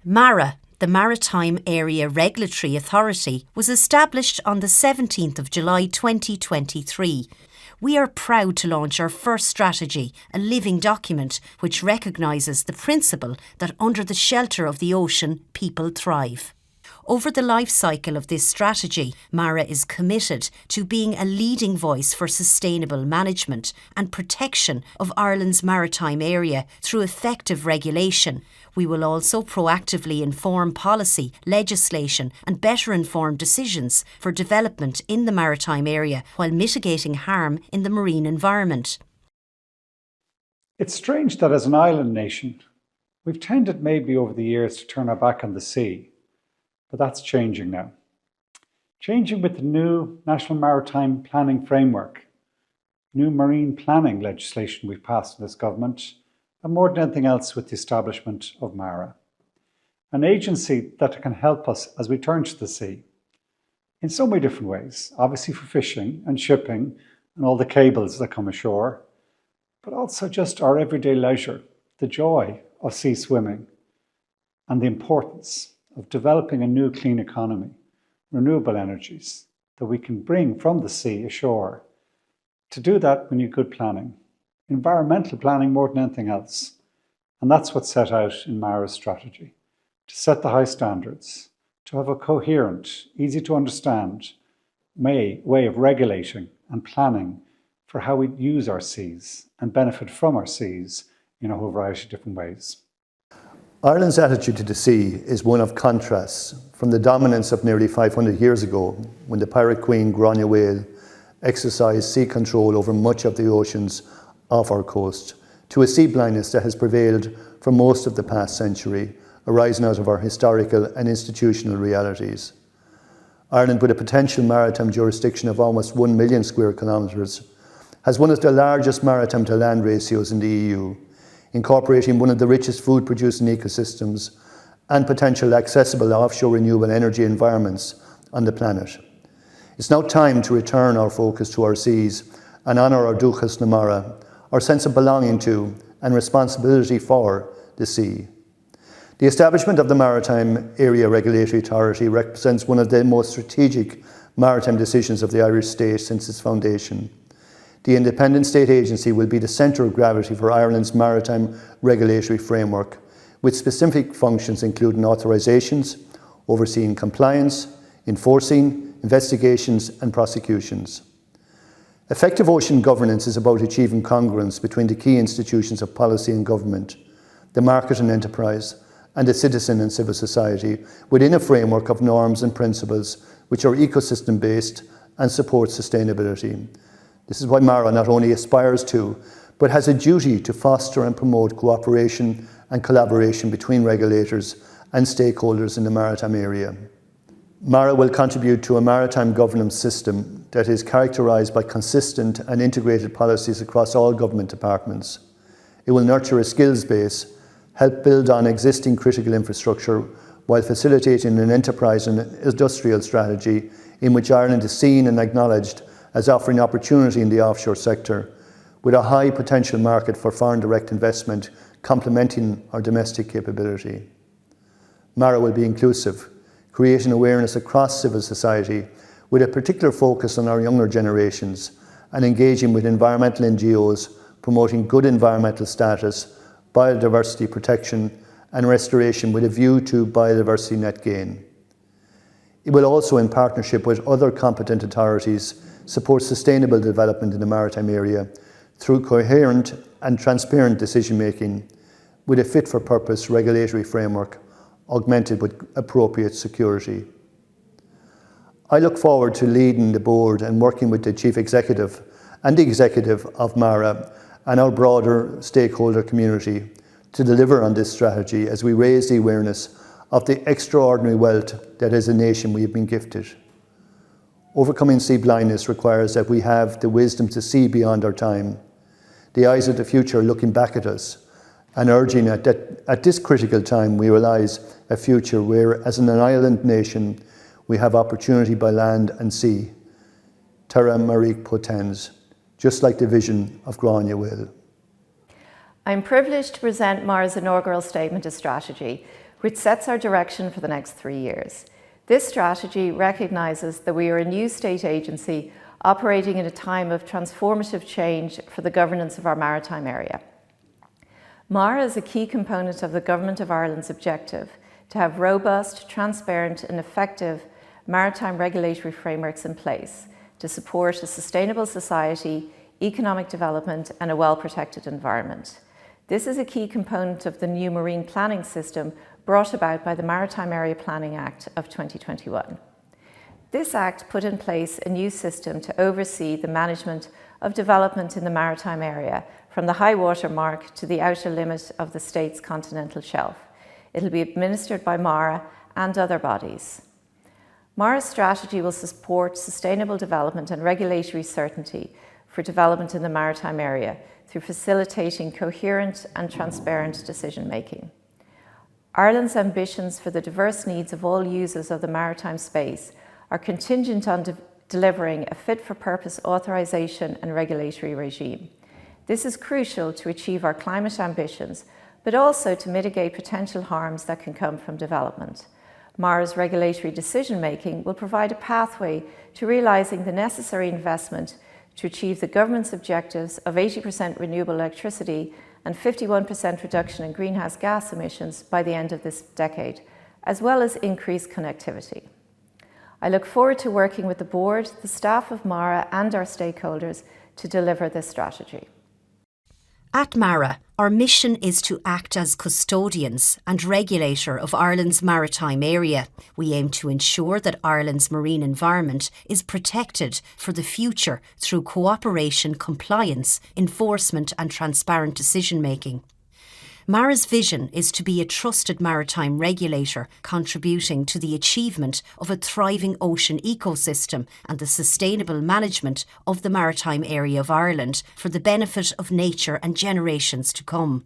MARA, the Maritime Area Regulatory Authority, was established on the 17th of July 2023. We are proud to launch our first strategy, a living document which recognises the principle that under the shelter of the ocean, people thrive. Over the life cycle of this strategy, MARA is committed to being a leading voice for sustainable management and protection of Ireland's maritime area through effective regulation. We will also proactively inform policy, legislation and better informed decisions for development in the maritime area while mitigating harm in the marine environment. It's strange that as an island nation, we've tended maybe over the years to turn our back on the sea. But that's changing now. Changing with the new National Maritime Planning Framework, new marine planning legislation we've passed in this government, and more than anything else with the establishment of MARA, an agency that can help us as we turn to the sea in so many different ways, obviously for fishing and shipping and all the cables that come ashore, but also just our everyday leisure, the joy of sea swimming and the importance of developing a new clean economy, renewable energies that we can bring from the sea ashore. To do that, we need good planning, environmental planning more than anything else. And that's what's set out in MARA's strategy, to set the high standards, to have a coherent, easy to understand way of regulating and planning for how we use our seas and benefit from our seas in a whole variety of different ways. Ireland's attitude to the sea is one of contrasts, from the dominance of nearly 500 years ago, when the pirate queen Grania whale exercised sea control over much of the oceans off our coast, to a sea blindness that has prevailed for most of the past century, arising out of our historical and institutional realities. Ireland, with a potential maritime jurisdiction of almost 1 million square kilometres, has one of the largest maritime to land ratios in the EU, incorporating one of the richest food-producing ecosystems and potential accessible offshore renewable energy environments on the planet. It's now time to return our focus to our seas and honour our Dúchas na Mara, our sense of belonging to and responsibility for the sea. The establishment of the Maritime Area Regulatory Authority represents one of the most strategic maritime decisions of the Irish state since its foundation. The independent state agency will be the centre of gravity for Ireland's maritime regulatory framework, with specific functions including authorisations, overseeing compliance, enforcing, investigations and prosecutions. Effective ocean governance is about achieving congruence between the key institutions of policy and government, the market and enterprise, and the citizen and civil society within a framework of norms and principles which are ecosystem-based and support sustainability. This is why MARA not only aspires to, but has a duty to foster and promote cooperation and collaboration between regulators and stakeholders in the maritime area. MARA will contribute to a maritime governance system that is characterised by consistent and integrated policies across all government departments. It will nurture a skills base, help build on existing critical infrastructure, while facilitating an enterprise and industrial strategy in which Ireland is seen and acknowledged as offering opportunity in the offshore sector, with a high potential market for foreign direct investment complementing our domestic capability. MARA will be inclusive, creating awareness across civil society with a particular focus on our younger generations and engaging with environmental NGOs, promoting good environmental status, biodiversity protection and restoration with a view to biodiversity net gain. It will also, in partnership with other competent authorities, support sustainable development in the maritime area through coherent and transparent decision-making with a fit-for-purpose regulatory framework augmented with appropriate security. I look forward to leading the board and working with the Chief Executive and the Executive of MARA and our broader stakeholder community to deliver on this strategy as we raise the awareness of the extraordinary wealth that as a nation we have been gifted. Overcoming sea blindness requires that we have the wisdom to see beyond our time, the eyes of the future looking back at us, and urging that at this critical time we realise a future where, as an island nation, we have opportunity by land and sea. Terra Marique Potens, just like the vision of Grania whale. I'm privileged to present MARA's inaugural statement of strategy, which sets our direction for the next 3 years. This strategy recognises that we are a new state agency operating in a time of transformative change for the governance of our maritime area. MARA is a key component of the Government of Ireland's objective to have robust, transparent and effective maritime regulatory frameworks in place to support a sustainable society, economic development and a well-protected environment. This is a key component of the new marine planning system brought about by the Maritime Area Planning Act of 2021. This Act put in place a new system to oversee the management of development in the maritime area from the high water mark to the outer limit of the state's continental shelf. It will be administered by MARA and other bodies. MARA's strategy will support sustainable development and regulatory certainty for development in the maritime area through facilitating coherent and transparent decision-making. Ireland's ambitions for the diverse needs of all users of the maritime space are contingent on delivering a fit-for-purpose authorisation and regulatory regime. This is crucial to achieve our climate ambitions, but also to mitigate potential harms that can come from development. MARA's regulatory decision-making will provide a pathway to realising the necessary investment to achieve the government's objectives of 80% renewable electricity and 51% reduction in greenhouse gas emissions by the end of this decade, as well as increased connectivity. I look forward to working with the board, the staff of MARA and our stakeholders to deliver this strategy. At MARA, our mission is to act as custodians and regulator of Ireland's maritime area. We aim to ensure that Ireland's marine environment is protected for the future through cooperation, compliance, enforcement and transparent decision-making. MARA's vision is to be a trusted maritime regulator contributing to the achievement of a thriving ocean ecosystem and the sustainable management of the maritime area of Ireland for the benefit of nature and generations to come.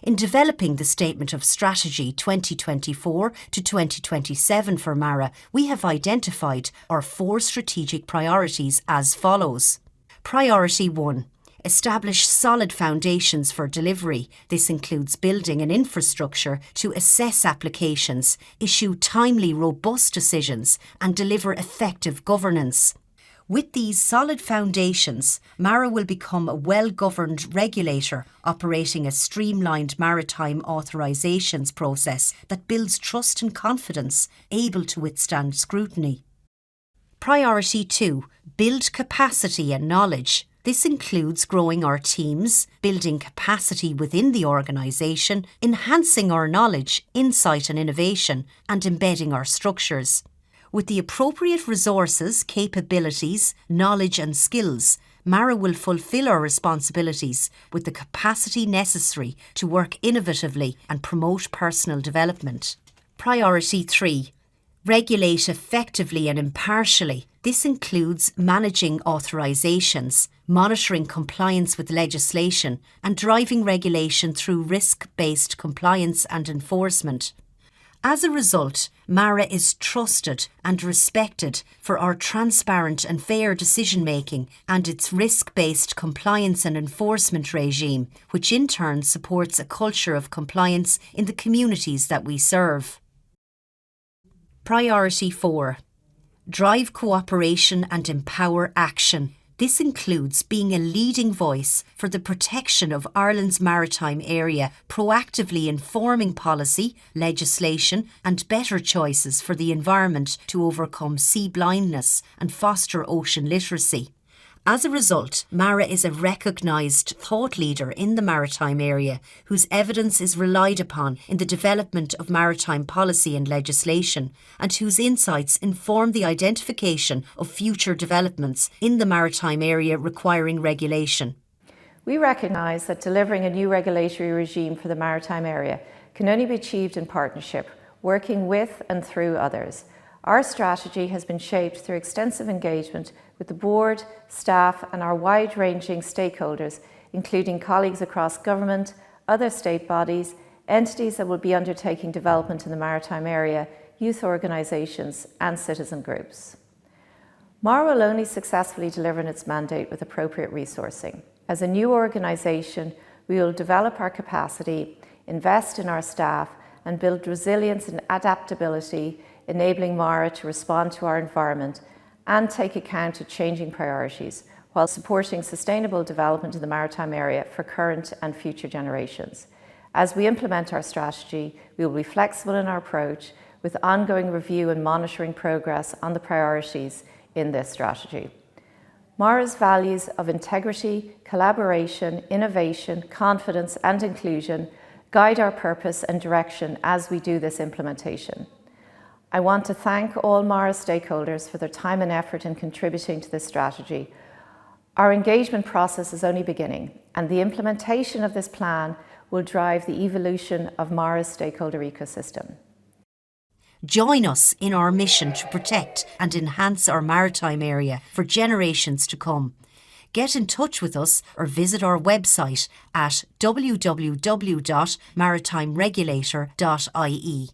In developing the Statement of Strategy 2024 to 2027 for MARA, we have identified our 4 strategic priorities as follows. Priority 1. Establish solid foundations for delivery. This includes building an infrastructure to assess applications, issue timely, robust decisions, and deliver effective governance. With these solid foundations, MARA will become a well-governed regulator operating a streamlined maritime authorisations process that builds trust and confidence, able to withstand scrutiny. Priority 2. Build capacity and knowledge. This includes growing our teams, building capacity within the organisation, enhancing our knowledge, insight and innovation, and embedding our structures. With the appropriate resources, capabilities, knowledge and skills, MARA will fulfil our responsibilities with the capacity necessary to work innovatively and promote personal development. Priority 3. Regulate effectively and impartially. This includes managing authorisations, monitoring compliance with legislation, and driving regulation through risk-based compliance and enforcement. As a result, MARA is trusted and respected for our transparent and fair decision-making and its risk-based compliance and enforcement regime, which in turn supports a culture of compliance in the communities that we serve. Priority 4. Drive cooperation and empower action. This includes being a leading voice for the protection of Ireland's maritime area, proactively informing policy, legislation and better choices for the environment to overcome sea blindness and foster ocean literacy. As a result, MARA is a recognised thought leader in the maritime area whose evidence is relied upon in the development of maritime policy and legislation and whose insights inform the identification of future developments in the maritime area requiring regulation. We recognise that delivering a new regulatory regime for the maritime area can only be achieved in partnership, working with and through others. Our strategy has been shaped through extensive engagement with the board, staff and our wide-ranging stakeholders, including colleagues across government, other state bodies, entities that will be undertaking development in the maritime area, youth organisations and citizen groups. MARA will only successfully deliver on its mandate with appropriate resourcing. As a new organisation, we will develop our capacity, invest in our staff and build resilience and adaptability, enabling MARA to respond to our environment and take account of changing priorities, while supporting sustainable development in the maritime area for current and future generations. As we implement our strategy, we will be flexible in our approach, with ongoing review and monitoring progress on the priorities in this strategy. MARA's values of integrity, collaboration, innovation, confidence and inclusion guide our purpose and direction as we do this implementation. I want to thank all MARA stakeholders for their time and effort in contributing to this strategy. Our engagement process is only beginning, and the implementation of this plan will drive the evolution of MARA's stakeholder ecosystem. Join us in our mission to protect and enhance our maritime area for generations to come. Get in touch with us or visit our website at www.maritimeregulator.ie.